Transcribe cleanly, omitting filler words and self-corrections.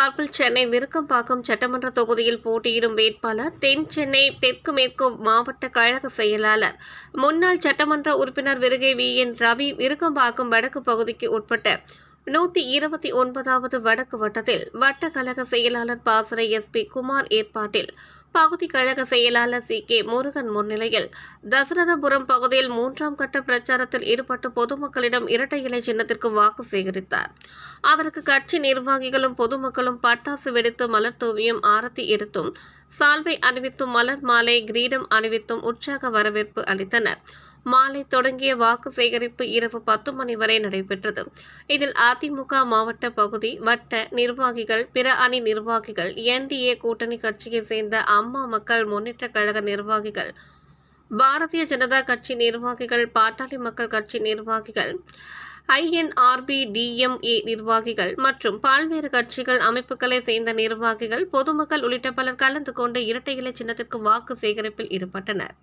சார்பில் சென்னை விருகம்பாக்கம் சட்டமன்ற தொகுதியில் போட்டியிடும் வேட்பாளர் தென் சென்னை தெற்கு மேற்கு மாவட்ட கழக செயலாளர் முன்னாள் சட்டமன்ற உறுப்பினர் விருகை வி.என். ரவி விருகம்பாக்கம் வடக்கு பகுதிக்கு உட்பட்ட 129வது வடக்கு வட்டத்தில் வட்ட கழக செயலாளர் பாசறை எஸ்.பி. குமார் ஏற்பாட்டில் பகுதி கழக செயலாளர் சி.கே. முருகன் முன்னிலையில் தசரதபுரம் பகுதியில் 3ஆம் கட்ட பிரச்சாரத்தில் ஈடுபட்டு பொதுமக்களிடம் இரட்டை இலை சின்னத்திற்கு வாக்கு சேகரித்தார். அவருக்கு கட்சி நிர்வாகிகளும் பொதுமக்களும் பட்டாசு வெடித்து மலர் தூவியும் ஆரத்தி எடுத்தும் சால்வை அணிவித்தும் மலர் மாலை கிரீடம் அணிவித்தும் உற்சாக வரவேற்பு அளித்தனர். மாலை தொடங்கிய வாக்கு சேகரிப்பு இரவு 10 மணி வரை நடைபெற்றது. இதில் அதிமுக மாவட்ட பகுதி வட்ட நிர்வாகிகள், பிற அணி நிர்வாகிகள், NDA கூட்டணி கட்சியை சேர்ந்த அம்மா மக்கள் முன்னேற்ற கழக நிர்வாகிகள், பாரதிய ஜனதா கட்சி நிர்வாகிகள், பாட்டாளி மக்கள் கட்சி நிர்வாகிகள், INRB DMA நிர்வாகிகள் மற்றும் பல்வேறு கட்சிகள் அமைப்புகளை சேர்ந்த நிர்வாகிகள், பொதுமக்கள் உள்ளிட்ட பலர் கலந்து கொண்டு இரட்டை இலை சின்னத்திற்கு வாக்கு சேகரிப்பில் ஈடுபட்டனர்.